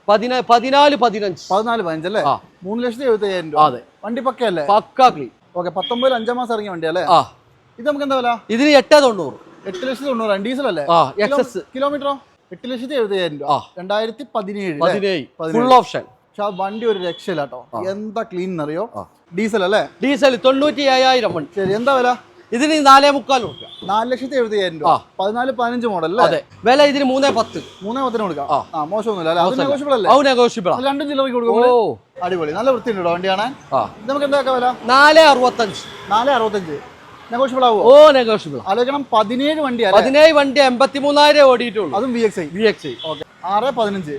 14-15 അല്ലേ? 3,75,000 രൂപ. അതെ, വണ്ടി പക്കയല്ലേ? പക്കാ ക്ലീൻ. ഓക്കെ, 19 5 മാസം ഇറങ്ങിയ വണ്ടി അല്ലേ? ഇത് നമുക്ക് എന്താ വില? ഇതിന് 8,90. 8,90,000 ഡീസൽ അല്ലേ? കിലോമീറ്ററോ? 8,70,000 രൂപ. 2017 ഫുൾ ഓപ്ഷൻ. പക്ഷെ ആ വണ്ടി ഒരു രക്ഷയില്ല കേട്ടോ. എന്താ ക്ലീൻ എന്നറിയോ? ഡീസൽ അല്ലേ? ഡീസൽ 97,000. ശരി, എന്താ വില? ഇതിന് 4,45 രൂപ. 4,70,000 രൂപ. 14-15 മോഡൽ അല്ലേ? അതെ, വില ഇതിന് 3,10. 3,10 കൊടുക്കാം. മോശമൊന്നുമില്ല അല്ലേ? അത് നെഗോഷ്യബിൾ അല്ലേ? രണ്ടും ചില്ലറയ്ക്ക് കൊടുക്കും. അടിപൊളി, നല്ല വൃത്തിയുണ്ട് കേട്ടോ വണ്ടി കാണാൻ. നമുക്ക് എന്താ വില? 4,65. 4,65 നെഗോഷ്യബിൾ ആവുമോ? നെഗോഷ്യബിൾ. ആലോചിക്കണം, 17 വണ്ടി 83,000 ഓടിയിട്ടുള്ളൂ. അതും VXI. ഓക്കെ, 6,15.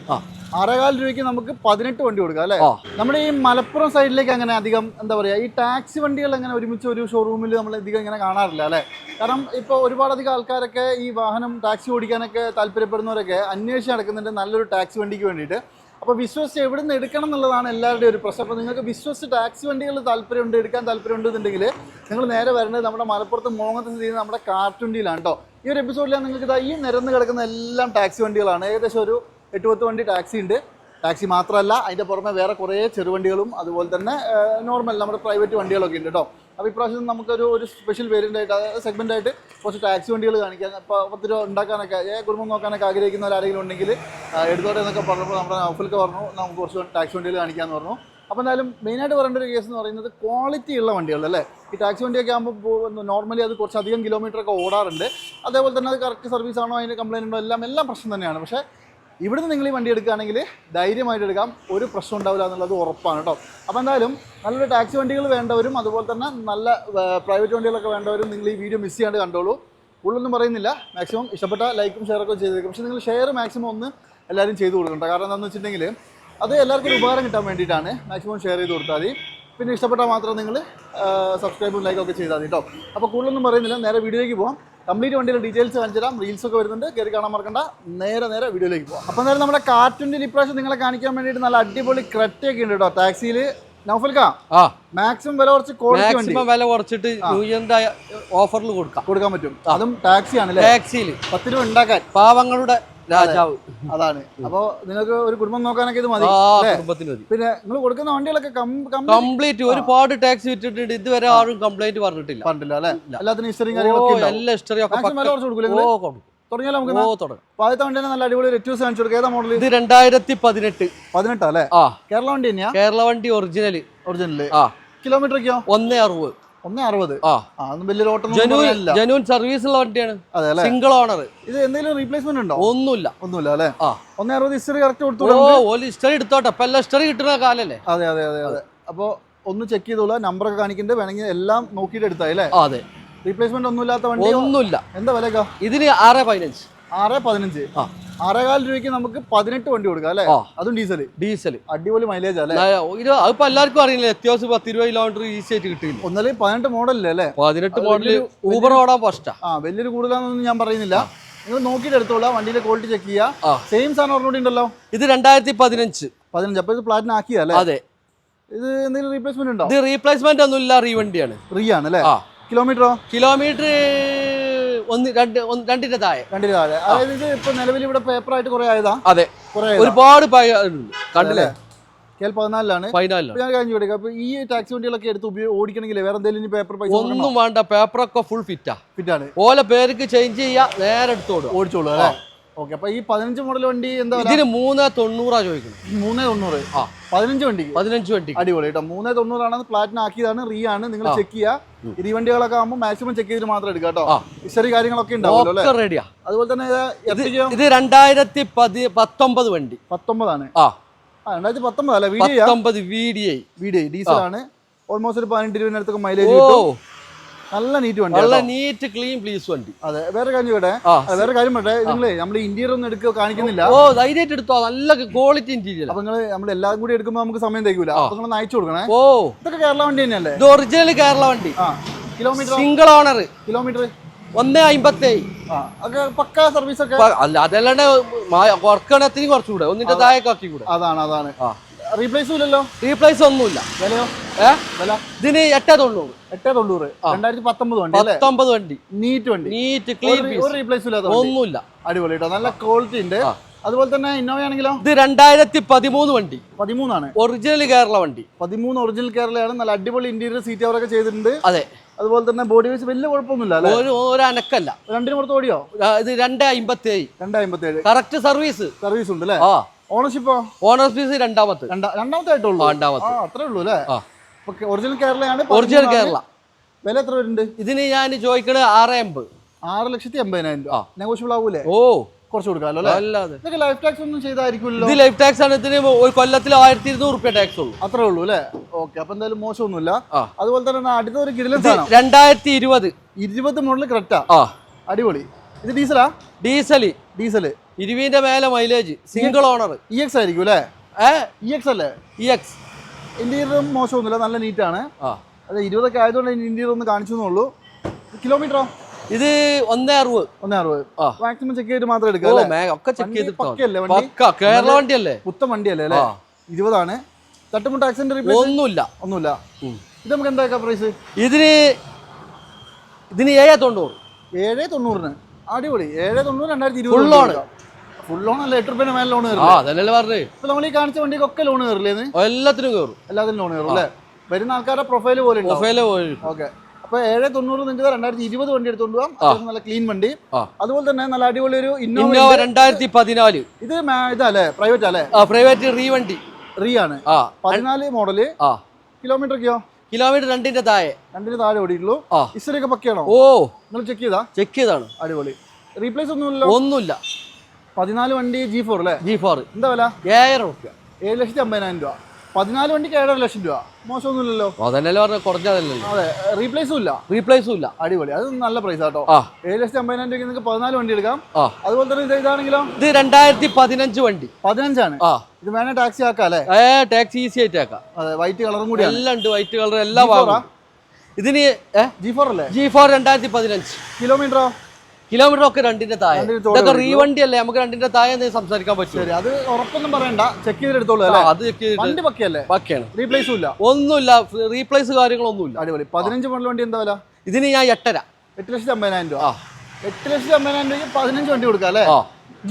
6,15 രൂപയ്ക്ക് നമുക്ക് 18 വണ്ടി കൊടുക്കാം അല്ലേ? നമ്മുടെ ഈ മലപ്പുറം സൈഡിലേക്ക് അങ്ങനെ അധികം എന്താ പറയുക, ഈ ടാക്സി വണ്ടികൾ അങ്ങനെ ഒരുമിച്ച് ഒരു ഷോറൂമിൽ നമ്മൾ അധികം ഇങ്ങനെ കാണാറില്ല അല്ലേ? കാരണം ഇപ്പോൾ ഒരുപാടധികം ആൾക്കാരൊക്കെ ഈ വാഹനം ടാക്സി ഓടിക്കാനൊക്കെ താല്പര്യപ്പെടുന്നവരൊക്കെ അന്വേഷിച്ച് നടക്കുന്നുണ്ട് നല്ലൊരു ടാക്സി വണ്ടിക്ക് വേണ്ടിയിട്ട്. അപ്പോൾ വിശ്വസിച്ച് എവിടെ നിന്ന് എടുക്കണം എന്നുള്ളതാണ് എല്ലാവരുടെയും ഒരു പ്രശ്നം. അപ്പോൾ നിങ്ങൾക്ക് വിശ്വസിച്ച് ടാക്സി വണ്ടികൾ താല്പര്യമുണ്ട്, എടുക്കാൻ താല്പര്യമുണ്ടെന്നുണ്ടെങ്കിൽ നിങ്ങൾ നേരെ വരേണ്ടത് നമ്മുടെ മലപ്പുറത്ത് മോങ്ങത്ത് സ്ഥിതി ചെയ്യുന്ന നമ്മുടെ കാർട്ടുണ്ടിയിലാണ് കേട്ടോ. ഈ ഒരു എപ്പിസോഡിൽ നിങ്ങൾക്ക് ഇതാ ഈ നിരന്ന് കിടക്കുന്ന എല്ലാം ടാക്സി വണ്ടികളാണ്. ഏകദേശം ഒരു 8-10 വണ്ടി ടാക്സി ഉണ്ട്. ടാക്സി മാത്രമല്ല, അതിൻ്റെ പുറമെ വേറെ കുറേ ചെറുവണ്ടികളും അതുപോലെ തന്നെ നോർമൽ നമ്മുടെ പ്രൈവറ്റ് വണ്ടികളൊക്കെ ഉണ്ട് കേട്ടോ. അപ്പോൾ ഇപ്രാവശ്യം നമുക്കൊരു സ്പെഷ്യൽ വേരിയൻ്റായിട്ട്, അതായത് സെഗ്മെൻ്റായിട്ട് കുറച്ച് ടാക്സി വണ്ടികൾ കാണിക്കാൻ, ഇപ്പോൾ 10 രൂപ ഉണ്ടാക്കാനൊക്കെ കുടുംബം നോക്കാനൊക്കെ ആഗ്രഹിക്കുന്നവരാരെങ്കിലും ഉണ്ടെങ്കിൽ എടുത്തോട്ടെ എന്നൊക്കെ പറഞ്ഞപ്പോൾ നമ്മുടെ നൗഫൽക്ക് പറഞ്ഞു നമുക്ക് കുറച്ച് ടാക്സി വണ്ടികൾ കാണിക്കാമെന്ന് പറഞ്ഞു. അപ്പോൾ എന്തായാലും മെയിനായിട്ട് പറയേണ്ട ഒരു കേസ് എന്ന് പറയുന്നത് ക്വാളിറ്റി ഉള്ള വണ്ടികൾ അല്ലേ? ഈ ടാക്സി വണ്ടിയൊക്കെ ആകുമ്പോൾ നോർമലി അത് കുറച്ചധികം കിലോമീറ്ററൊക്കെ ഓടാറുണ്ട്. അതേപോലെ തന്നെ അത് കറക്റ്റ് സർവീസ് ആണോ, അതിന് കംപ്ലയിൻ്റ് ഉണ്ടോ, എല്ലാം പ്രശ്നം തന്നെയാണ്. പക്ഷേ ഇവിടുന്ന് നിങ്ങൾ ഈ വണ്ടി എടുക്കുകയാണെങ്കിൽ ധൈര്യമായിട്ട് എടുക്കാം, ഒരു പ്രശ്നം ഉണ്ടാവില്ല എന്നുള്ളത് ഉറപ്പാണ് കേട്ടോ. അപ്പോൾ എന്തായാലും നല്ലൊരു ടാക്സി വണ്ടികൾ വേണ്ടവരും അതുപോലെ തന്നെ നല്ല പ്രൈവറ്റ് വണ്ടികളൊക്കെ വേണ്ടവരും നിങ്ങൾ ഈ വീഡിയോ മിസ് ചെയ്യാണ്ട് കണ്ടോളൂ. കൂടുതലൊന്നും പറയുന്നില്ല. മാക്സിമം ഇഷ്ടപ്പെട്ട ലൈക്കും ഷെയറൊക്കെ ചെയ്തേക്കും. പക്ഷേ നിങ്ങൾ ഷെയർ മാക്സിമം ഒന്ന് എല്ലാവരും ചെയ്ത് കൊടുക്കണ്ട. കാരണം എന്താണെന്ന് വെച്ചിട്ടുണ്ടെങ്കിൽ അത് എല്ലാവർക്കും ഒരു ഉപകാരം കിട്ടാൻ വേണ്ടിയിട്ടാണ്. മാക്സിമം ഷെയർ ചെയ്ത് കൊടുത്താൽ മതി. പിന്നെ ഇഷ്ടപ്പെട്ടാൽ മാത്രം നിങ്ങൾ സബ്സ്ക്രൈബും ലൈക്കൊക്കെ ചെയ്താൽ മതി കേട്ടോ. അപ്പോൾ കൂടുതലൊന്നും പറയുന്നില്ല, നേരെ വീഡിയോയിലേക്ക് പോകാം. കംപ്ലീറ്റ് വണ്ടിയുടെ ഡീറ്റെയിൽസ് കാണിച്ചു തരാം. റീൽസൊക്കെ വരുന്നുണ്ട്, കയറി കാണാൻ മറക്കണ്ട. നേരെ വീഡിയോയിലേക്ക് പോകാം. അപ്പോൾ നേരെ നമ്മുടെ കാർട്ടുണ്ടിൽ ഇപ്രാവശ്യം നിങ്ങളെ കാണിക്കാൻ വേണ്ടിയിട്ട് നല്ല അടിപൊളി ക്രെറ്റയൊക്കെ ഉണ്ട് കേട്ടോ ടാക്സിയിൽ. നൗഫൽക്ക, മാക്സിമം വില കുറച്ച് വില കുറച്ചിട്ട് ഓഫറിൽ കൊടുക്കാൻ പറ്റും. അതും ടാക്സി ആണല്ലേ? ടാക്സിയിൽ 10 രൂപ ഉണ്ടാക്കാൻ പാവങ്ങളുടെ രാജാവ് അതാണ്. അപ്പോൾ നിങ്ങൾക്ക് ഒരു കുടുംബം നോക്കാനൊക്കെ ഇത് മതി. പിന്നെ നിങ്ങൾ കൊടുക്കുന്ന വണ്ടികളൊക്കെ കംപ്ലീറ്റ് ഒരുപാട് ടാക്സി വിറ്റിട്ടുണ്ട്. ഇതുവരെ ആരും കംപ്ലൈന്റ് പറഞ്ഞിട്ടില്ല അല്ലേ? എല്ലാത്തിനും ഹിസ്റ്ററിയും കാര്യങ്ങളൊക്കെ എല്ലാ ഹിസ്റ്ററിയും തുടങ്ങിയാലോ നമുക്ക്? ആദ്യത്തെ വണ്ടി നല്ല അടിപൊളി റെറ്റ്യൂസ് കാണിച്ചു കൊടുക്കുക. ഏതാ മോഡൽ? ഇത് 2018 അല്ലേ? കേരള വണ്ടി തന്നെയാ? കേരള വണ്ടി ഒറിജിനൽ. കിലോമീറ്ററൊക്കെയോ? 160. 160. വലിയൊരു ഓട്ടം ജനുവൻ സർവീസ് ഉള്ള വണ്ടിയാണ്. Single owner. ഇത് എന്തെങ്കിലും റീപ്ലേസ്മെന്റ് ഉണ്ടോ? ഒന്നുമില്ല അല്ലേ? 160 ഹിസ്റ്ററി കറക്റ്റ് കൊടുത്തു. ഹിസ്റ്ററി എടുത്തോട്ടെ, ഇപ്പൊ എല്ലാം ഹിസ്റ്ററി കിട്ടുന്ന കാലല്ലേ? അതെ. അപ്പോൾ ഒന്ന് ചെക്ക് ചെയ്തോളൂ, നമ്പറൊക്കെ കാണിക്കുന്നുണ്ട്. വേണമെങ്കിൽ എല്ലാം നോക്കിയിട്ട് എടുത്താൽ അല്ലേ? അതെ. റീപ്ലേസ്മെന്റ് ഒന്നുമില്ലാത്ത വണ്ടി ഒന്നുമില്ല. എന്താ വിലക്കാ? ഇതിന് 6,15. 6,15. 6,15 രൂപയ്ക്ക് നമുക്ക് 18 വണ്ടി കൊടുക്കാം അല്ലേ? അതും ഡീസൽ. അടിപൊളി മൈലേജ് അല്ലേ? അതിപ്പോ എല്ലാവർക്കും അറിയില്ല. അത്യാവശ്യം 10 രൂപ കിലോമീറ്റർ ഈസി ആയിട്ട് കിട്ടില്ല. ഒന്നല്ലേ 18 മോഡലല്ലേ അല്ലേ? 18 മോഡല് ഊബർ ഓടാൻ ഫസ്റ്റാ. വലിയൊരു കൂടുതലാണെന്നൊന്നും ഞാൻ പറയുന്നില്ല. നിങ്ങൾ നോക്കിയിട്ട് എടുത്തോളാം, വണ്ടിയുടെ ക്വാളിറ്റി ചെക്ക് ചെയ്യുക. സെയിം സാധനം ഓർമ്മ ഉണ്ടല്ലോ. ഇത് 2015. അപ്പൊ ഇത് പ്ലാറ്റിനം ആക്കിയല്ലേ? അതെ. ഇത് എന്തെങ്കിലും റീപ്ലേസ്മെന്റ് ഉണ്ടോ? ഇത് റീപ്ലേസ്മെന്റ് ഒന്നുമില്ല, റീവണ്ടിയാണ്. ആണല്ലേ? കിലോമീറ്റർ 2 താഴെ. അതായത് ഇത് ഇപ്പൊ നിലവിൽ ഇവിടെ പേപ്പർ ആയിട്ട് കുറെ ആയതാ? അതെ, ഒരുപാട് കണ്ടില്ലേ? KL-14 ഞാൻ കഴിഞ്ഞു കൊടുക്കാം. അപ്പൊ ഈ ടാക്സി വണ്ടികളൊക്കെ എടുത്ത് ഓടിക്കണമെങ്കിൽ വേറെ എന്തെങ്കിലും പേപ്പർ പൈസ ഒന്നും വേണ്ട. പേപ്പറൊക്കെ ഫുൾ ഫിറ്റാണ്. ഓല പേർക്ക് ചേഞ്ച് ചെയ്യാ, നേരെ എടുത്തോളൂ, ഓടിച്ചോളൂ അല്ലേ? ഓക്കെ. അപ്പൊ ഈ 15 മോഡൽ വണ്ടി എന്താ? ഇതിന് 3,90 ചോദിക്കുന്നത്. 3,90. 15 വണ്ടി. അടിപൊളി കേട്ടോ. 3,90 ആണ്. പ്ലാറ്റിനം ആക്കിയതാണ്, ആണ്. നിങ്ങൾ ചെക്ക് ചെയ്യുക. ഈ വണ്ടികളൊക്കെ ആകുമ്പോൾ മാക്സിമം ചെക്ക് ചെയ്തിട്ട് മാത്രം എടുക്കാം കേട്ടോ. ഹിസ്റ്ററി കാര്യങ്ങളൊക്കെ ഉണ്ടാവുമല്ലോ അല്ലേ? റെഡിയാ. അതുപോലെ തന്നെ ഇത് 2019 വണ്ടി. 19 ആണ്. 2019 അല്ലേ? VDI ഡീസൽ ആണ്. ഓൾമോസ്റ്റ് ഒരു 18 രൂപ മൈലേജ് കിട്ടും. നല്ല നീറ്റ് വണ്ടി, നല്ല നീറ്റ് ക്ലീൻ പ്ലീസ് വണ്ടി. അതെ. വേറെ കാര്യം പറയട്ടെ, നിങ്ങളെ നമ്മൾ ഇന്റീരിയർ ഒന്നും എടുക്കുക കാണിക്കുന്നില്ല. ധൈര്യമായിട്ട് എടുത്തോ, നല്ല ക്വാളിറ്റി ഇന്റീരിയർ. അപ്പൊ നമ്മൾ എല്ലാം കൂടി എടുക്കുമ്പോൾ നമുക്ക് സമയം തയ്ക്കൂല. അപ്പൊ നിങ്ങൾ അയച്ചു കൊടുക്കണേ. ഇതൊക്കെ കേരള വണ്ടി തന്നെയല്ലേ? ഇത് ഒറിജിനൽ കേരള വണ്ടി. Kilometre single owner. കിലോമീറ്റർ 1,57. പക്കാ സർവീസ് ഒക്കെ അല്ല, അതല്ലാണ്ട് വർക്കണത്തിന് കുറച്ചുകൂടെ ഒന്നിന്റെ താഴേക്ക് ആക്കി കൂടെ. അതാണ്. റീപ്ലേസും ഇല്ലല്ലോ? റീപ്ലേസ് ഒന്നുമില്ല. വിലയോ? ഇതിന് 8,90. 2019 വണ്ടി. നീറ്റ് വണ്ടി. NEET clean. ഒരു റീപ്ലേസും ഇല്ലാത്ത ഒന്നുമില്ല. അടിപൊളി കേട്ടോ. നല്ല ക്വാളിറ്റി ഉണ്ട്. അതുപോലെ തന്നെ ഇന്നോവ ആണെങ്കിലോ ഇത് 2013 വണ്ടി. 13 ആണ്. ഒറിജിനൽ കേരള വണ്ടി. 13 ഒറിജിനൽ കേരളയാണ്. നല്ല അടിപൊളി ഇന്റീരിയർ സീറ്റ് കവറൊക്കെ ചെയ്തിട്ടുണ്ട്. അതെ. അതുപോലെ തന്നെ ബോഡി വൈസ് വലിയ കുഴപ്പമൊന്നുമില്ല അല്ലേ? ഒരു അനക്കല്ല. രണ്ടിന് പുറത്ത് ഓടിയോ? ഇത് 257. 257 കറക്റ്റ് സർവീസ് ഉണ്ട് അല്ലേ? ഓണർഷിപ്പോ? ഓണർഷിപ്പ് രണ്ടാമത്തെ ആയിട്ടുള്ളൂ. അത്രേ ഉള്ളൂ അല്ലേ? ഒറിജിനൽ കേരളയാണ്. ഒറിജിനൽ കേരള. വില എത്ര വരുന്നുണ്ട് ഇതിന്? ഞാൻ ചോദിക്കണത് 680. 6,80,000 രൂപ. നെഗോഷ്യബിൾ ആവൂലേ? കുറച്ച് കൊടുക്കാമല്ലോ അല്ലേ? ലൈഫ് ടാക്സ് ഒന്നും ചെയ്തായിരിക്കുമല്ലോ? ഇത് ലൈഫ് ടാക്സ് ആണ്. ഇതിന് ഒരു കൊല്ലത്തിൽ 1200 രൂപ ടാക്സ് ഉള്ളൂ. അത്രേ ഉള്ളൂ അല്ലേ? ഓക്കെ. അപ്പൊ എന്തായാലും മോശമൊന്നുമില്ല. അതുപോലെ തന്നെ അടുത്ത ഒരു കിടിലൻ 2020 മോഡൽ ക്രെറ്റ. അടിപൊളി. ഇത് ഡീസലാ? ഡീസൽ 20ന്റെ മേലെ മൈലേജ്. Single owner. EX ആയിരിക്കും അല്ലേ? EX അല്ലേ? EX. ഇന്റീരിയറും മോശമൊന്നുമില്ല, നല്ല നീറ്റാണ്. അതെ, 20 ആയതുകൊണ്ട് ഇന്റീരിയർ ഒന്ന് കാണിച്ചു എന്നുള്ളൂ. കിലോമീറ്ററോ? ഇത് 160. മാക്സിമം ചെക്ക് ചെയ്തിട്ട് മാത്രം എടുക്കാം. കേരള വണ്ടിയല്ലേ? പുത്തൻ വണ്ടിയല്ലേ അല്ലേ? 20 ആണ്. തട്ടുമുട്ട ആക്സിഡന്റ് ഒന്നുമില്ല. ഇത് നമുക്ക് എന്താ പ്രൈസ്? ഇതിന് 790. 790. അടിപൊളി. 790 2020. ഫുൾ ലോൺ അല്ല, 8 രൂപ മേലെ ലോൺ കയറും. ഇപ്പൊ നമ്മൾ ഈ കാണിച്ച വണ്ടിക്കൊക്കെ ലോൺ കയറില്ലേ? എല്ലാത്തിനും കയറും. ലോൺ കയറും അല്ലേ? വരുന്ന ആൾക്കാരുടെ പ്രൊഫൈല് പോലെ. ഓക്കെ. അപ്പൊ 790 നിങ്ങൾക്ക് 2020 വണ്ടി എടുത്തോണ്ട് പോകാം. നല്ല ക്ലീൻ വണ്ടി. അതുപോലെ തന്നെ നല്ല അടിപൊളി ഒരു ഇന്നോവ 2014. ഇത് ഇതല്ലേ? പ്രൈവറ്റ് അല്ലേ? പ്രൈവറ്റ് റീ ആണ്. 14 മോഡല്. കിലോമീറ്ററൊക്കെയോ? കിലോമീറ്റർ 2ന്റെ താഴെ ഓടിയിട്ടുള്ളൂ. ഹിസ്റ്ററി ഒക്കെ പക്കയാണോ? നിങ്ങൾ ചെക്ക് ചെയ്താണ്. അടിപൊളി. റീപ്ലേസ് ഒന്നുമില്ല. 14 വണ്ടി G4 അല്ലേ? G4. എന്താ വില? 7000 രൂപ. 7,50,000 രൂപ. 14 വണ്ടിക്ക് 7,50,000 രൂപ. മോശമൊന്നുമില്ലല്ലോ. അതെ. റീപ്ലേസും ഇല്ല. അടിപൊളി. അത് നല്ല പ്രൈസ് ആട്ടോ. 7,50,000 രൂപയ്ക്ക് നിങ്ങൾക്ക് 14 വണ്ടി എടുക്കാം. അതുപോലെ തന്നെ ഇതാണെങ്കിലോ? ഇത് 2015 വണ്ടി. 15 ആണ്. ഇത് വേണേ ടാക്സി ആക്കാം അല്ലേ? ടാക്സി ഈസി ആയിട്ട് ആക്കാം. അതെ, വൈറ്റ് കളറും കൂടി എല്ലാം ഉണ്ട്. വൈറ്റ് കളർ എല്ലാം വാങ്ങാം. ഇതിന് G4 അല്ലേ? G4 2015. കിലോമീറ്ററോ? കിലോമീറ്റർ ഒക്കെ 2ന്റെ താഴെ. ഇതൊക്കെ റീ വണ്ടി അല്ലേ? നമുക്ക് 2ന്റെ താഴെ സംസാരിക്കാൻ പറ്റും. അത് ഉറപ്പൊന്നും പറയണ്ട, ചെക്ക് ചെയ്തെടുത്തോളൂ. അത് ചെക്ക് ചെയ്തിട്ട് വണ്ടി പക്കയല്ലേ? പക്കയാണ്. റീപ്ലേസും ഇല്ല. ഒന്നുമില്ല. റീപ്ലേസ് കാര്യങ്ങളൊന്നുമില്ല. അടിപൊളി. 15 മോഡൽ വണ്ടി എന്താ വില? ഇതിന് ഞാൻ 8,50,000. 8,50,000 രൂപ. 8,50,000 രൂപയ്ക്ക് 15 വണ്ടി കൊടുക്കാം അല്ലേ?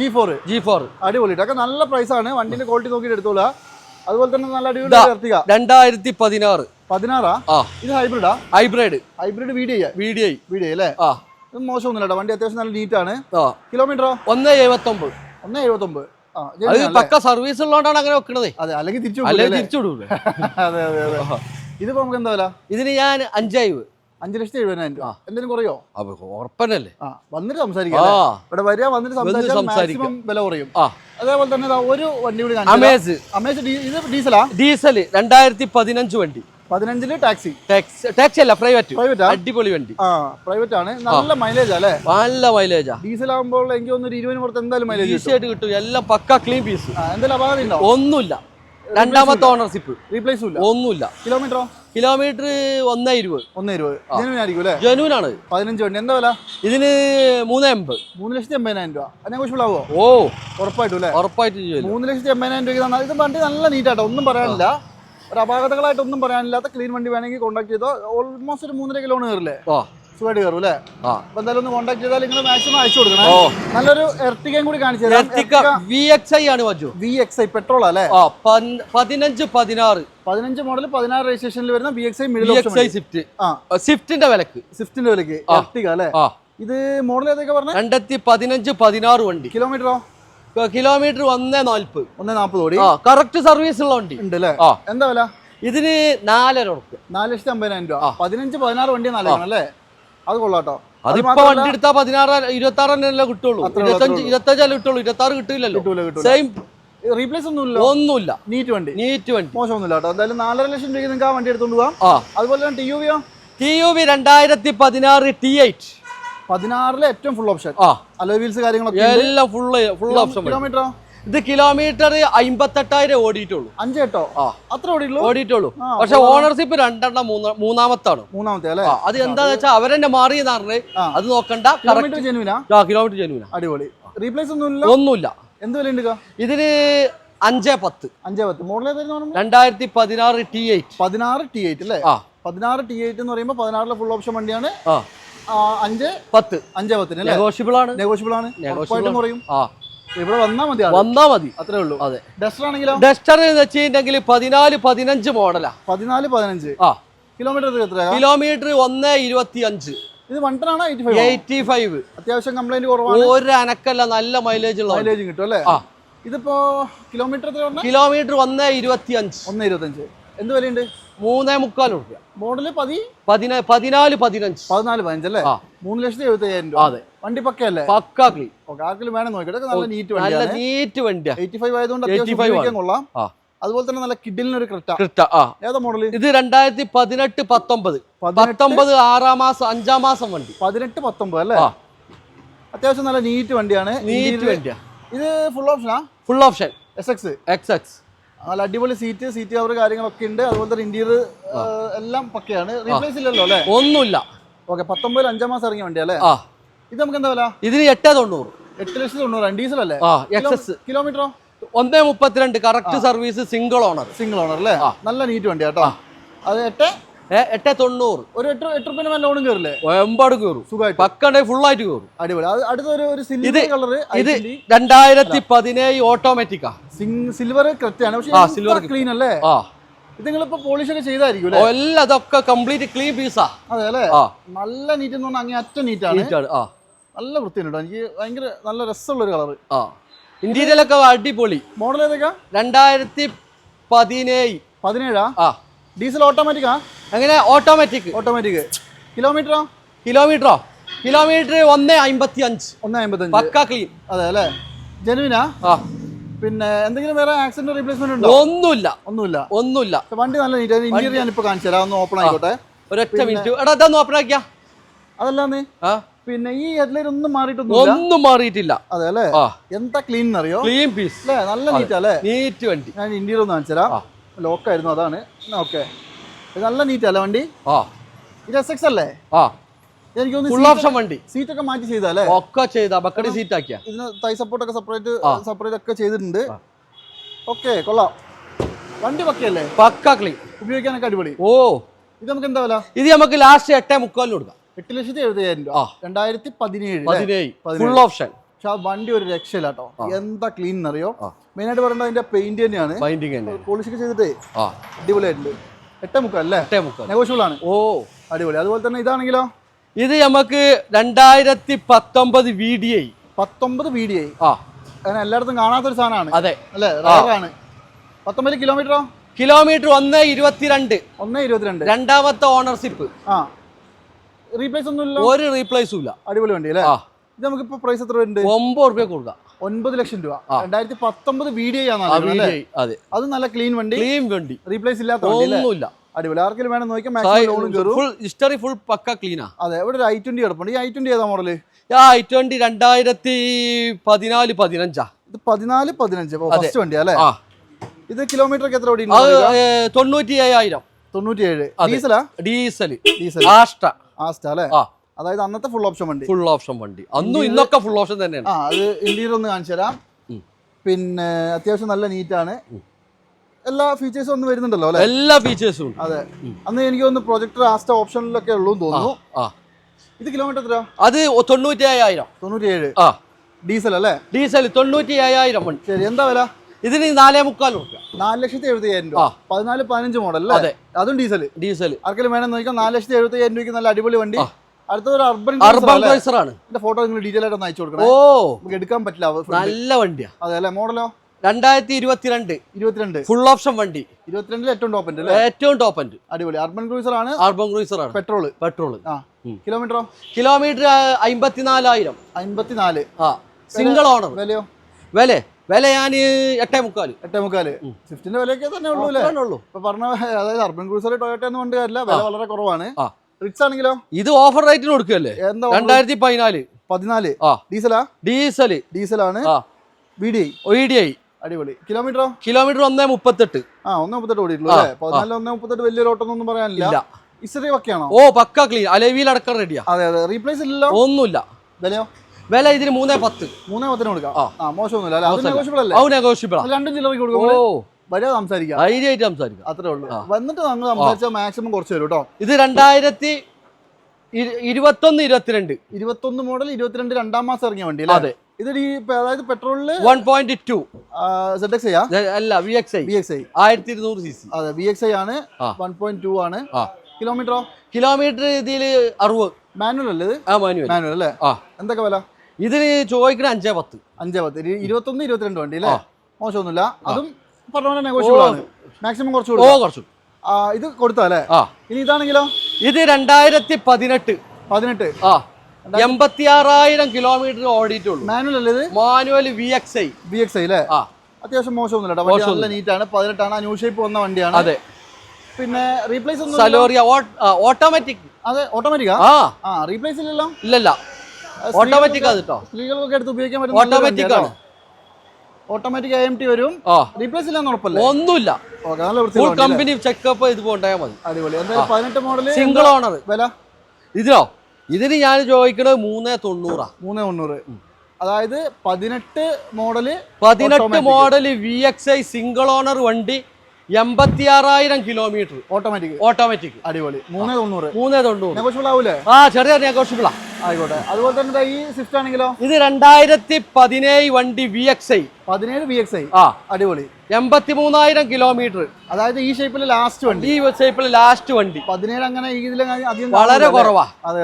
G4. അടിപൊളി. ഇതൊക്കെ നല്ല പ്രൈസ് ആണ്. വണ്ടിന്റെ ക്വാളിറ്റി നോക്കിയിട്ട് എടുത്തോളൂ. അതുപോലെ തന്നെ നല്ല അടിപൊളി 2016. 16. ഇത് ഹൈബ്രിഡ് VDI അല്ലേ? ഇത് മോശമൊന്നുമില്ല. വണ്ടി അത്യാവശ്യം നല്ല നീറ്റ് ആണ്. കിലോമീറ്ററോ? 179. പക്ക സർവീസ് ഉള്ളതുകൊണ്ടാണ് അങ്ങനെ വെക്കണത്. അതെ, അല്ലെങ്കിൽ തിരിച്ചു വിടൂല. അതെ. ഇതിപ്പോ നമുക്ക് എന്താ വില? ഇതിന് ഞാൻ 5,70,000. 5,70,000 രൂപ. എന്തെങ്കിലും കുറയോ? ഉറപ്പന്നല്ലേ? വന്നിട്ട് സംസാരിക്കാം. ഇവിടെ വരിക, വന്നിട്ട് സംസാരിക്കാം, വില കുറയും. അതേപോലെ തന്നെ ഒരു വണ്ടി കൂടി അമേസ്. ഇത് ഡീസലാ? ഡീസൽ 2015 വണ്ടി. 15 ടാക്സി അല്ല, പ്രൈവറ്റ്. അടിപൊളി വണ്ടി. പ്രൈവറ്റ് ആണ്. നല്ല മൈലേജ് അല്ലേ? നല്ല മൈലേജാ. ഡീസൽ ആകുമ്പോൾ എനിക്ക് തോന്നുന്നു 20 പുറത്ത് എന്തായാലും മൈലേജ് ഈസി ആയിട്ട് കിട്ടും. എല്ലാം പക്ക ക്ലീൻ പീസ്. എന്തെങ്കിലും അപാകത ഉണ്ടോ? ഒന്നുമില്ല. രണ്ടാമത്തെ ഓണർഷിപ്പ്. റീപ്ലേസും ഇല്ല. ഒന്നുമില്ല. കിലോമീറ്ററോ? കിലോമീറ്റർ 120. ജെനുവിൻ ആണ്. 15 വണ്ടി എന്താ വില? ഇതിന് 3,80,000. 3,80,000 രൂപ. നെഗോഷ്യബിൾ ആവോ? ഉറപ്പായിട്ടും അല്ലേ? ഉറപ്പായിട്ടും 3,80,000 രൂപ. ഇത് വണ്ടി നല്ല നീറ്റാട്ടോ, ഒന്നും പറയാനില്ല. ഒരു അപാകതകളായിട്ടൊന്നും പറയാനില്ലാത്ത ക്ലീൻ വണ്ടി വേണമെങ്കിൽ കോൺടാക്ട് ചെയ്തോ. ഓൾമോസ്റ്റ് ഒരു 3.5 കിലോ കയറില്ലേ? സുഖമായിട്ട് കയറും അല്ലേ? അപ്പൊ എന്തായാലും ഒന്ന് കോൺടാക്ട് ചെയ്താൽ നിങ്ങൾ മാക്സിമം അയച്ചു കൊടുക്കണം. നല്ലൊരു എർട്ടിക്കയും കൂടി കാണിച്ചു തരാം. VXI ആണ്. VXI പെട്രോൾ അല്ലേ? 15 മോഡൽ 16 രജിസ്ട്രേഷനിൽ വരുന്ന VXI മിഡിൽ സ്വിഫ്റ്റിന്റെ വിലക്ക് എർട്ടിക അല്ലേ? ഇത് മോഡൽ ഏതൊക്കെ പറഞ്ഞു? 2015-16 വണ്ടി. കിലോമീറ്ററോ? കിലോമീറ്റർ 140 ഓടി. കറക്റ്റ് സർവീസ് ഉള്ള വണ്ടി ഉണ്ട് അല്ലേ? എന്താ വില? ഇതിന് 4,50,000. 4,50,000 രൂപ. 15-16 വണ്ടി നല്ലതാണ് അല്ലേ? അത് കൊള്ളാട്ടോ. അതിപ്പോ വണ്ടി എടുത്താൽ 16-26 കിട്ടുള്ളൂ. 25 കിട്ടുള്ളൂ. 26 കിട്ടില്ലല്ലോ. സെയിം. റീപ്ലേസ് ഒന്നുമില്ല. നീറ്റ് വണ്ടി. മോശമൊന്നുമില്ല കേട്ടോ. എന്തായാലും 4,50,000 രൂപയ്ക്ക് നിങ്ങൾക്ക് ആ വണ്ടി എടുത്തോണ്ട് പോവാം. അതുപോലെ തന്നെ TUV 2016 T8. 16 ഏറ്റവും ഫുൾ ഓപ്ഷൻ. അലോയ് വീൽസ് കാര്യങ്ങളൊക്കെ എല്ലാം ഫുൾ ഓപ്ഷൻ. കിലോമീറ്ററോ? ഇത് കിലോമീറ്റർ 58,000 ഓടിയിട്ടുള്ളൂ. 5 അത്ര ഓടിയിട്ടുള്ളൂ. പക്ഷെ ഓണർഷിപ്പ് 2 മൂന്നാമത്തെ അല്ലേ? അത് എന്താന്ന് വെച്ചാൽ അവരെന്നെ മാറിയെന്നാണ്. അത് നോക്കണ്ട. കിലോമീറ്റർ ജെനുവിനാ. അടിപൊളി. റീപ്ലേസ് ഒന്നുമില്ല. എന്ത് വില ഉണ്ട് ഇതിന്? 5,10. മോഡൽ ഏതായിരുന്നു? 2016 T8. 16 T8 അല്ലേ? 16 T8 എന്ന് പറയുമ്പോൾ 16 ഫുൾ ഓപ്ഷൻ വണ്ടിയാണ്. 5,10. നെഗോഷ്യബിൾ ആണ്. കുറയും. ഇവിടെ വന്നാ മതി അത്രേ ഉള്ളൂ. അതെ. ഡസ്റ്റർ ആണെങ്കിലോ? ഡസ്റ്റർ എന്ന് വെച്ചിട്ടുണ്ടെങ്കിൽ 14-15 മോഡലാ. 14-15. കിലോമീറ്റർ എത്രയാ? കിലോമീറ്റർ 1.25. ഇത് 110 ആണോ? 85. അത്യാവശ്യം കംപ്ലൈന്റ് കുറവാണ്. ഒരു അനക്കല്ല, നല്ല മൈലേജ് ഉള്ള മൈലേജ് കിട്ടും അല്ലേ? ഇതിപ്പോ കിലോമീറ്റർ എത്ര? കിലോമീറ്റർ 1.25. 1.25. എന്ത് വിലയുണ്ട്? 3.25 രൂപ. മോഡല് 14-15 അല്ലേ? 3,75,000 രൂപ. അതെ. വണ്ടി പക്കയല്ലേ? പക്കാ ക്ലീൻ. ആർക്കെങ്കിലും വേണം നോക്കിയിട്ട് നല്ല നീറ്റ് നല്ല വണ്ടി. നീറ്റ് വണ്ടിയാ. 85 ആയതുകൊണ്ട് അത്യാവശ്യം കൊള്ളാം. അതുപോലെ തന്നെ നല്ല കിഡിലിനൊരു ക്രെറ്റ. ഏതാ മോഡല്? ഇത് 2018-19. 19 6 മാസം 5 മാസം വണ്ടി. 18-19 അല്ലേ? അത്യാവശ്യം നല്ല നീറ്റ് വണ്ടിയാണ്. നീറ്റ് വണ്ടിയാ. ഇത് ഫുൾ ഓപ്ഷനാ? Full option. XX. നല്ല അടിപൊളി സീറ്റ് കവർ കാര്യങ്ങളൊക്കെ ഉണ്ട്. അതുപോലെ തന്നെ ഇന്റീരിയർ എല്ലാം പക്കയാണ്. റീപ്ലേസ് ഇല്ലല്ലോ അല്ലേ? ഒന്നുമില്ല. ഓക്കെ. 19 5 മാസം ഇറങ്ങിയ വണ്ടി അല്ലേ? ഇത് നമുക്ക് എന്താ വില? ഇതിന് 8.90. 8,90,000. ഡീസൽ അല്ലേ? കിലോമീറ്ററോ? 1.32. Correct service. സിംഗിൾ ഓണർ അല്ലേ? നല്ല നീറ്റ് വണ്ടി കേട്ടോ. അത് 8.90. ഒരു 8 രൂപ ലോണും കയറില്ലേ? എമ്പാട് കയറും. സുഖമായിട്ട് പക്കണ്ടേ ഫുൾ ആയിട്ട് കയറും. അടിപൊളി. അടുത്തൊരു സിൽവർ കളർ. ഇത് 2017 ഓട്ടോമാറ്റിക്കാ. സിൽവർ ക്രെറ്റയാണ്. പക്ഷേ ക്ലീൻ അല്ലേ? ഇത് നിങ്ങളിപ്പോ പോളിഷ് ഒക്കെ ചെയ്തായിരിക്കും എല്ലാം. അതൊക്കെ കംപ്ലീറ്റ് ക്ലീൻ പീസാ. അതെ അല്ലേ? നല്ല നീറ്റ് എന്ന് പറഞ്ഞാൽ അങ്ങേ അറ്റ നീറ്റാണ്. നല്ല വൃത്തിയുണ്ട്. എനിക്ക് ഭയങ്കര നല്ല രസമുള്ള ഒരു കളർ. ഇന്റീരിയർ ഒക്കെ അടിപൊളി. മോഡൽ ഏതൊക്കെയാ? 2017. ഡീസൽ ഓട്ടോമാറ്റിക്കാ? അങ്ങനെ ഓട്ടോമാറ്റിക്. കിലോമീറ്ററോ? 1.55. പക്കാ ക്ലീൻ. അതെ അല്ലേ? ജെനുവിനാ? പിന്നെ എന്തെങ്കിലും വേറെ ആക്സിഡന്റ് റീപ്ലേസ്മെന്റ് ഉണ്ടോ? ഒന്നുമില്ല. വണ്ടി നല്ല നീറ്റ്. ഇന്റീരിയർ ഞാനിപ്പോ കാണിച്ചു തരാം. ഒന്ന് ഓപ്പൺ ആയിക്കോട്ടെ. ഒരൊറ്റ മിനിറ്റ്. എടാ ഇതൊന്ന് ഓപ്പൺ ആക്കിയാ. അതല്ലാന്ന് പിന്നെ ഈ ഹെഡ്ലൈറ്റ് ഒന്നും മാറിയിട്ടില്ല. അതെ അല്ലേ? എന്താ ക്ലീൻ അറിയോ? ക്ലീൻ പീസ് അല്ലേ? നല്ല നീറ്റ് അല്ലേ? നീറ്റ് വണ്ടി. ഞാൻ ഇന്റീരിയർ ഒന്ന് കാണിച്ചു തരാം. ലോക്കായിരുന്നു, അതാണ്. ഓക്കെ. ഇത് നല്ല നീറ്റ് അല്ലേ വണ്ടി? ഇത് SX അല്ലേ? എനിക്ക് ഫുൾ ഓപ്ഷൻ വണ്ടി. സീറ്റ് ഒക്കെ മാറ്റി ചെയ്തല്ലേ? ഒക്കെ ചെയ്താ ബക്കറ്റ് സീറ്റ് ആക്കിയ. ഇതിന് തൈ സപ്പോർട്ട് ഒക്കെ സെപ്പറേറ്റ് ഒക്കെ ചെയ്തിട്ടുണ്ട്. ഓക്കെ, കൊള്ളാം. വണ്ടി പക്കയല്ലേ? പക്കാ ക്ലീൻ. ഉപയോഗിക്കാനൊക്കെ അടിപൊളി. ഇത് നമുക്ക് എന്താ വില? ഇത് നമുക്ക് ലാസ്റ്റ് 8.75 കൊടുക്കാം. 8,70,000 രൂപ. 2017 ഫുൾ ഓപ്ഷൻ. പക്ഷെ ആ വണ്ടി ഒരു രക്ഷയില്ല കേട്ടോ. എന്താ ക്ലീൻ എന്നറിയോ? മെയിൻ ആയിട്ട് പറയുന്നത് അതിന്റെ പെയിന്റ് തന്നെയാണ്. പോളിഷ് ഒക്കെ ചെയ്തിട്ടേ അടിപൊളിയായിട്ടുണ്ട്. 8.75 അല്ലേ? നെഗോഷ്യബിൾ ആണ്. അടിപൊളി. അതുപോലെ തന്നെ ഇതാണെങ്കിലോ? ഇത് നമുക്ക് 2019 VDI. 19 VDI. അങ്ങനെ എല്ലായിടത്തും കാണാത്തൊരു സാധനമാണ്. അതെ അല്ലേ? റയറാണ്. 19 കിലോമീറ്ററോ? കിലോമീറ്റർ 1.22. രണ്ടാമത്തെ ഓണർഷിപ്പ്. റീപ്ലേസ് ഒന്നുമില്ല. ഒരു റീപ്ലേസും ഇല്ല. അടിപൊളി വണ്ടി അല്ലേ? ഇത് നമുക്കിപ്പോ പ്രൈസ് എത്ര വരുന്നുണ്ട്? 9 രൂപ കൊടുക്കാം. 9 ലക്ഷം രൂപ. 2019 VDI ആണ്. അത് നല്ല ക്ലീൻ വണ്ടി. റീപ്ലേസ് ഇല്ലാത്ത ഒന്നുമില്ല. അടിപൊളി. ആർക്കെങ്കിലും വേണം നോക്കിയാൽ ഹിസ്റ്ററി ഫുൾ പക്ക ക്ലീനാ. അതെ. ഇവിടെ ഒരു i20 കിടപ്പുണ്ട്. ഈ i20 ഏതാ മോഡല്? i20 2014-15. ഇത് 14-15 ഫസ്റ്റ് വണ്ടി അല്ലേ? ഇത് കിലോമീറ്റർ എത്ര ഓടി? 97,000. 97. ഡീസലാ? ഡീസൽ. ആസ്റ്റ അല്ലേ? അതായത് അന്നത്തെ ഫുൾ ഓപ്ഷൻ വണ്ടി. അന്നും ഇന്നൊക്കെ ഫുൾ ഓപ്ഷൻ തന്നെയാണ്. അത് ഇന്റീരിയർ ഒന്ന് കാണിച്ചു തരാം. പിന്നെ അത്യാവശ്യം നല്ല നീറ്റാണ്. എല്ലാ ഫീച്ചേഴ്സും ഒന്ന് വരുന്നുണ്ടല്ലോ അല്ലേ? എല്ലാ ഫീച്ചേഴ്സും ഉണ്ട്. അതെ. അന്ന് എനിക്ക് തോന്നുന്നു പ്രൊജക്ടർ ആസ്റ്റ ഓപ്ഷനിലൊക്കെ ഉള്ളൂ തോന്നുന്നു. ഇത് കിലോമീറ്റർ എത്ര? അത് 97,000. ഡീസൽ അല്ലേ? ഡീസൽ 97,000 വണ്ടി. ശരി. എന്താ വില? ഇതിന് 4.75 രൂപ. 4,70,000 രൂപ. 14-15 മോഡൽ അല്ലേ? അതും ഡീസൽ. ആർക്കെങ്കിലും വേണം നോക്കിയാൽ 4,70,000 രൂപയ്ക്ക് നല്ല അടിപൊളി വണ്ടി. അടുത്തൊരു അർബൻ ക്രൈസർ ആണ്. ഇതിന്റെ ഫോട്ടോ നിങ്ങൾ ഡീറ്റെയിൽ ആയിട്ട് ഒന്ന് അയച്ചു കൊടുക്കണം. നമുക്ക് എടുക്കാൻ പറ്റില്ല. നല്ല വണ്ടിയാ. അതെ അല്ലേ? മോഡലോ? 2022 ഫുൾ ഓപ്ഷൻ വണ്ടി. 22 ഏറ്റവും ടോപ്പ് ഉണ്ട്. അടിപൊളി. അർബൻ ക്രൂസർ ആണ്. പെട്രോൾ. കിലോമീറ്ററോ? കിലോമീറ്റർ 54,000. 54. Single owner. വില ഞാൻ 8.75. സ്വിഫ്റ്റിന്റെ വിലയൊക്കെ തന്നെ ഉള്ളൂ അല്ലേ? ഇപ്പൊ പറഞ്ഞ അതായത് അർബൻ ക്രൂസർ ടൊയോട്ട എന്ന് കൊണ്ട് കാര്യമില്ല. വില വളരെ കുറവാണ്. റിക്സ് ആണെങ്കിലോ? ഇത് ഓഫർ റേറ്റിന് കൊടുക്കല്ലേ? 2014. ഡീസലാണ്. VDI. അടിപൊളി. കിലോമീറ്ററോ? കിലോമീറ്റർ 1.38. 1.38 ഓടിയിട്ടുള്ളൂ അല്ലേ? 14-1.38 വലിയൊരു ഓട്ടം ഒന്നും പറയാനില്ല. ഇസ്റ്ററി പക്കയാണോ? പക്ക ക്ലീൻ. അലവിയിൽ അടക്കം റെഡിയാ. അതെ. റീപ്ലേസ് ഇല്ലല്ലോ? ഒന്നുമില്ല. വിലയോ? വില ഇതിന് 3.10. 3.10 കൊടുക്കാം. മോശമൊന്നുമില്ല. നെഗോഷ്യബിൾ. രണ്ടും ചിലർക്ക് കൊടുക്കും. വരാ സംസാരിക്കാം. അത്രേ ഉള്ളൂ. വന്നിട്ട് നമ്മൾ സംസാരിച്ചാൽ മാക്സിമം കുറച്ച് തരും കേട്ടോ. ഇത് 2021-22 മോഡൽ 22 രണ്ടാം മാസം ഇറങ്ങിയ വണ്ടി. അതെ. ഇത് അതായത് പെട്രോളില് 1.2 ZXi അല്ല VXi 1200 cc. അതെ VXi ആണ് 1.2 ആണ്. കിലോമീറ്ററോ? കിലോമീറ്റർ ഇതിൽ 60. മാനുവൽ അല്ലേ ഇത്? മാനുവൽ അല്ലേ? എന്തൊക്കെ വില? ഇതിന് ചോദിക്കണ 5.10. 5.10 21 22 വണ്ടി അല്ലേ? മോശമൊന്നുമില്ല. അതും പറഞ്ഞ പോലെ നെഗോഷ്യബിൾ ആണ്. മാക്സിമം കുറച്ച് കുറച്ചു ഇത് കൊടുത്താ അല്ലേ? ഇനി ഇതാണെങ്കിലോ? ഇത് 2018 86,000 കിലോമീറ്റർ ഓടിയിട്ടുള്ളൂ. മാനുവൽ അല്ലേ ഇത്? മാനുവൽ VXi അല്ലേ? അത്യാവശ്യം മോശമൊന്നുമില്ല. വണ്ടി നല്ല നീറ്റാണ്. 18 ആണ്. ന്യൂ ഷേപ്പ് വന്ന വണ്ടിയാണ്. അതെ. പിന്നെ റീപ്ലേസ് ഒന്നും സലോറിയ ഓട്ടോമാറ്റിക്. അതെ ഓട്ടോമാറ്റിക്കാ? റീപ്ലേസ് ഇല്ലല്ലോ? ഇല്ലല്ല, ഓട്ടോമാറ്റിക് ആണ് കേട്ടോ. സ്ത്രീകൾക്കൊക്കെ എടുത്ത് ഉപയോഗിക്കാൻ പറ്റുന്ന ഓട്ടോമാറ്റിക് ആണ്. ഓട്ടോമാറ്റിക് AMT വരും. റീപ്ലേസ് ഇല്ലാന്ന് ഉറപ്പല്ലേ? ഒന്നുമില്ല. ഫുൾ കമ്പനി ചെക്കപ്പ് ഇത് പോണ്ടായാൽ മതി. അടിപൊളി. 18 മോഡൽ സിംഗിൾ ഓണർ. വില ഇതിന് ഞാൻ ചോദിക്കുന്നത് 390. 390. അതായത് 18 മോഡല് VXi സിംഗിൾ ഓണർ വണ്ടി 86,000 കിലോമീറ്റർ ഓട്ടോമാറ്റിക്. അടിപൊളി. 390. നെഗോഷ്യബിൾ ആവൂലേ? ചെറിയ നെഗോഷ്യബിൾ ആയിക്കോട്ടെ. അതുപോലെ തന്നെ ഈ സ്വിഫ്റ്റ് ആണെങ്കിലോ? ഇത് 2017 വണ്ടി VXi. 17 VXi. അടിപൊളി. 83,000 കിലോമീറ്റർ. അതായത് ഈ ഷേപ്പിൽ ലാസ്റ്റ് വണ്ടി. 17 അങ്ങനെ അധികം വളരെ കുറവാ. അതെ.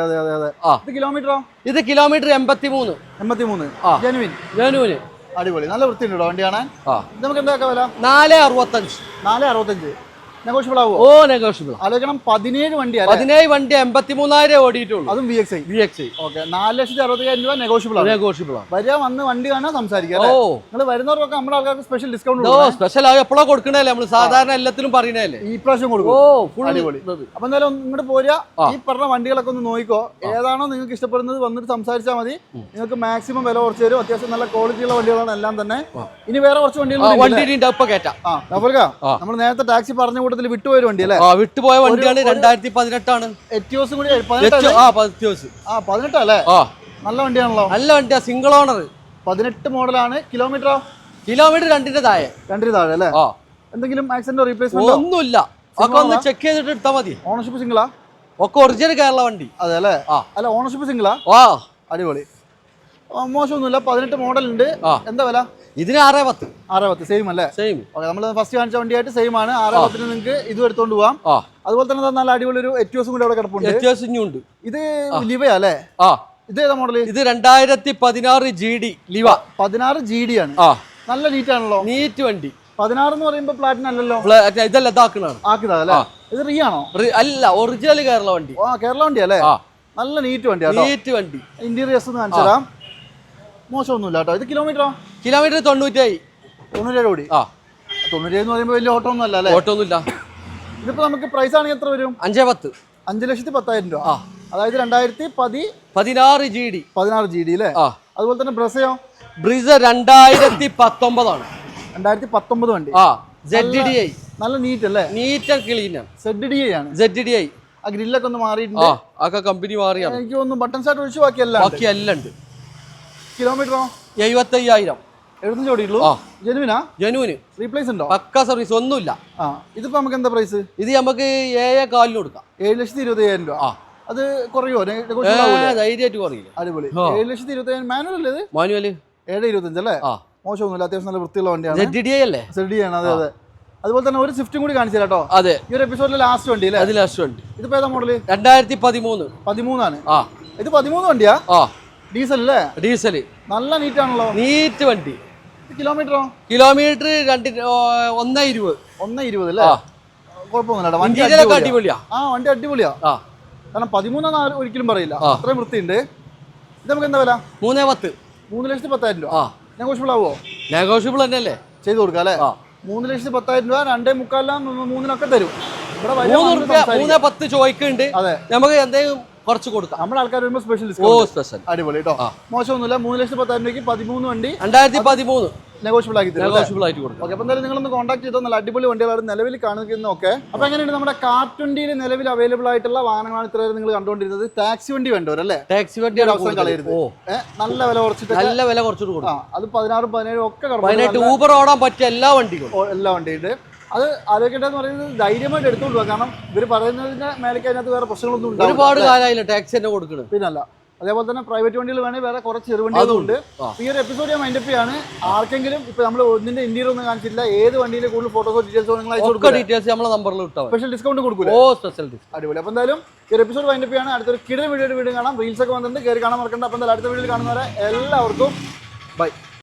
ഇത് കിലോമീറ്ററോ? ഇത് കിലോമീറ്റർ 83. ജെനുവിൻ. അടിപൊളി. നല്ല വൃത്തിയുണ്ട് വണ്ടി കാണാൻ. നമുക്ക് എന്താ വില? 465. നെഗോഷ്യബിൾ ആവോ? നെഗോഷ്യബിൾ. ആലോചിക്കണം. 17 വണ്ടി 83,000 ഓടിയിട്ടുള്ളൂ. അതും VXi. ഓക്കെ. 4,60,000 രൂപ നെഗോഷ്യബിൾ ആണ്. വരിക, വന്ന് വണ്ടി കാണാൻ സംസാരിക്കാം. നിങ്ങൾ വരുന്നവർക്കൊക്കെ നമ്മുടെ ആൾക്കാർക്ക് സ്പെഷ്യൽ ഡിസ്കൗണ്ട് സ്പെഷ്യൽ എപ്പോഴാണ് കൊടുക്കണല്ലേ? നമ്മൾ സാധാരണ എല്ലാത്തിലും പറയുന്നതല്ലേ? ഈ പ്രാവശ്യം കൊടുക്കും. അടിപൊളി. അപ്പൊ എന്തായാലും ഇങ്ങോട്ട് പോരാ. ഈ പറഞ്ഞ വണ്ടികളൊക്കെ ഒന്ന് നോക്കിക്കോ. ഏതാണോ നിങ്ങൾക്ക് ഇഷ്ടപ്പെടുന്നത് വന്നിട്ട് സംസാരിച്ചാൽ മതി. നിങ്ങൾക്ക് മാക്സിമം വില കുറച്ച് തരും. അത്യാവശ്യം നല്ല ക്വാളിറ്റിയുള്ള വണ്ടികളാണ് എല്ലാം തന്നെ. ഇനി വേറെ കുറച്ച് വണ്ടികൾ നമ്മൾ നേരത്തെ ടാക്സി പറഞ്ഞ വിട്ടുപോയ വണ്ടി അല്ലേ? വിട്ടുപോയ വണ്ടിയാണ്. 2018 ആണ്. എറ്റിയോസും കൂടി 18 അല്ലേ? നല്ല വണ്ടിയാണല്ലോ. നല്ല വണ്ടിയാ. Single owner. 18 മോഡലാണ്. കിലോമീറ്റർ 2 താഴെ അല്ലേ? എന്തെങ്കിലും ആക്സിഡന്റോ റീപ്ലേസ്മെന്റോ? ഒന്നുമില്ല. ഒന്ന് ചെക്ക് ചെയ്തിട്ട് എടുത്താൽ മതി. ഓണർഷിപ്പ് സിംഗിളാ? ഒക്കെ ഒറിജിനൽ കേരള വണ്ടി. അതെ അല്ലേ? അല്ല ഓണർഷിപ്പ് സിംഗിളാ? അടിപൊളി. മോശമൊന്നുമില്ല. 18 മോഡൽ ഉണ്ട്. എന്താ വില? ഇതിന് 610. സെയിം അല്ലേ? സെയിം. നമ്മൾ ഫസ്റ്റ് കാണിച്ച വണ്ടിയായിട്ട് സെയിം ആണ്. 610 നിങ്ങൾക്ക് ഇതും എടുത്തോണ്ട് പോവാം. അതുപോലെ തന്നെ നല്ല അടിപൊളി ഒരു എറ്റിയോസും കൂടി അവിടെ കിടപ്പുണ്ട്. ഇത് ലിവ അല്ലേ? ഇത് ഏതാ മോഡൽ? ഇത് 2016 GD ലിവ. 16 GD ആണ്. നല്ല നീറ്റ് ആണല്ലോ. നീറ്റ് വണ്ടി. 16 എന്ന് പറയുമ്പോൾ പ്ലാറ്റിനം അല്ലല്ലോ? ഇതല്ല, ആക്കിയതാ. ഇത് റീ ആണോ? അല്ല, ഒറിജിനൽ കേരള വണ്ടി. കേരള വണ്ടി അല്ലേ? നല്ല നീറ്റ് വണ്ടി. ഇന്റീരിയേഴ്സ് ഒന്ന് കാണിച്ചു തരാം. മോശമൊന്നുമില്ല കേട്ടോ. ഇത് കിലോമീറ്ററോ? കിലോമീറ്റർ 97 ഓടി. 97 എന്ന് പറയുമ്പോൾ വലിയ ഓട്ടോ ഒന്നും അല്ല അല്ലേ? ഓട്ടോന്നുമില്ല. ഇതിപ്പോ നമുക്ക് പ്രൈസ് ആണെങ്കിൽ എത്ര വരും? 510. 5,10,000 രൂപ. അതായത് 2016 GD അല്ലേ? അതുപോലെ തന്നെ ബ്രസയോ? ബ്രിസ 2019 ആണ്. 2019 വണ്ടി. ZDI. നല്ല നീറ്റ് അല്ലേ? നീറ്റ് ആൻഡ് ക്ലീൻ ആണ്. ZDI ആണ്. ആ ഗ്രില്ലൊക്കെ ഒന്ന് മാറിയിട്ടുണ്ട്. കമ്പനി മാറിയാണ്. എനിക്ക് തോന്നുന്നു ബട്ടൺ സാറ്റ് ഒഴിച്ച് ബാക്കിയെല്ലാം ഉണ്ട്. കിലോമീറ്ററോ? 75,000. 75 ഓടിയുള്ളൂ. ജെനുവിന്. റീപ്ലേസ് ഉണ്ടോ? പക്ക സർവീസ്. ഒന്നുമില്ല. ഇതിപ്പോ നമുക്ക് എന്താ പ്രൈസ്? ഇത് നമുക്ക് 7,400 കൊടുക്കാം. 7,20,000 രൂപ. അത് കുറയോ? ധൈര്യമായിട്ട് കുറയില്ല. അടിപൊളി. 7,20,000 മാനുവൽ അല്ലേ? മാനുവൽ 7,25 അല്ലേ? മോശമൊന്നുമില്ല. അത്യാവശ്യം നല്ല വൃത്തിയുള്ള വണ്ടിയാണ്. ZDI അല്ലേ? ZDI ആണ്. അതെ. അതുപോലെ തന്നെ ഒരു സ്വിഫ്റ്റും കൂടി കാണിച്ചു കേട്ടോ. അതെ. ഈ ഒരു എപ്പിസോഡിലെ ലാസ്റ്റ് വണ്ടി അല്ലേ? ലാസ്റ്റ് വണ്ടി. ഇതിപ്പോ ഏതാ മോഡല്? 2013 ആണ്. ഇത് 13 വണ്ടിയാ? ഡീസൽ അല്ലേ? ഡീസൽ. നല്ല നീറ്റ് ആണല്ലോ. നീറ്റ് വണ്ടി. കിലോമീറ്ററോ? കിലോമീറ്റർ 120 അല്ലേ? കുഴപ്പമൊന്നുമില്ല. വണ്ടി അടിപൊളിയാ. വണ്ടി അടിപൊളിയാ. കാരണം 13 ഒരിക്കലും പറയില്ല. അത്രയും വൃത്തിയുണ്ട്. ഇത് നമുക്ക് എന്താ വില? 310. 3,10,000 രൂപ. നെഗോഷ്യബിൾ ആവോ? നെഗോഷ്യബിൾ തന്നെയല്ലേ? ചെയ്ത് കൊടുക്കാം അല്ലേ? 3,10,000 രൂപ. 2,350,000 3-നൊക്കെ തരും. ഇവിടെ 310 ചോദിക്കുന്നുണ്ട്. നമുക്ക് എന്തെങ്കിലും കുറച്ച് കൊടുക്കാം. നമ്മുടെ ആൾക്കാർ വരുമ്പോൾ സ്പെഷ്യൽ ഡിസ്കൗണ്ട്. അടിപൊളി കേട്ടോ. മോശമൊന്നുമില്ല. 3,10,000 രൂപയ്ക്ക് 13 വണ്ടി 2013 നെഗോഷ്യബിൾ ആക്കി തരും. ഓക്കെ. അപ്പോൾ എന്തായാലും നിങ്ങളൊന്ന് കോൺടാക്ട് ചെയ്തോ. നല്ല അടിപൊളി വണ്ടികളാണ് നിലവിൽ കാണുന്നതൊക്കെ. അപ്പോൾ എങ്ങനെയുണ്ട് നമ്മുടെ കാർ20 നിലവിൽ അവൈലബിൾ ആയിട്ടുള്ള വാഹനങ്ങളാണ് ഇത്ര നിങ്ങൾ കണ്ടുകൊണ്ടിരുന്നത്. ടാക്സി വണ്ടി വേണ്ടവരല്ലേ? ടാക്സി വണ്ടി അവസരം കളയരുത്. നല്ല വില കുറച്ചിട്ട് കൊടുക്കും. അത് 16, 17 ഒക്കെ ഊബർ ഓടാൻ പറ്റിയ എല്ലാ വണ്ടിയും ഉണ്ട്. അത് ആലോചിക്കേണ്ടതെന്ന് പറയുന്നത് ധൈര്യമായിട്ട് എടുത്തുകൊണ്ട് പോകാം. കാരണം ഇവർ പറയുന്നതിന്റെ മേലേക്ക് അതിനകത്ത് വേറെ പ്രശ്നങ്ങളൊന്നും ഉണ്ടാവും. ഒരുപാട് കാലമായില്ല ടാക്സി തന്നെ കൊടുക്കുന്നത്. പിന്നല്ല അതേപോലെ തന്നെ പ്രൈവറ്റ് വണ്ടികൾ വേണമെങ്കിൽ വേറെ കുറച്ച് ചെറുവണ്ടികളുണ്ട്. ഈ ഒരു എപ്പിസോഡ് ഞാൻ മൈൻഡപ്പ് ചെയ്യാണ്. ആർക്കെങ്കിലും ഇപ്പൊ നമ്മൾ ഒന്നിന്റെ ഇന്റീരിയർ ഒന്നും കാണിച്ചില്ല, ഏത് വണ്ടിയിലെ കൂടുതൽ ഫോട്ടോസോ ഡീറ്റെയിൽസോ നിങ്ങൾ അയച്ചു കൊടുക്കുക. ഡീറ്റെയിൽസ് നമ്മളെ നമ്പറിൽ വിട്ടാൽ സ്പെഷ്യൽ ഡിസ്കൗണ്ട് കൊടുക്കും. ഓ സ്പെഷ്യൽ ഡിസ്കൗണ്ട്. അടിപൊളി. അപ്പോൾ എന്തായാലും ഈ ഒരു എപ്പിസോഡ് മൈൻഡപ്പ് ചെയ്യാണ്. അടുത്തൊരു കിടൽ വീഡിയോ കാണാം. റീൽസ് ഒക്കെ വന്നിട്ടുണ്ട്, കയറി കാണാൻ മറക്കണ്ട. അപ്പോൾ എന്തായാലും അടുത്ത വീഡിയോയിൽ കാണുന്നവരെ എല്ലാവർക്കും ബൈ.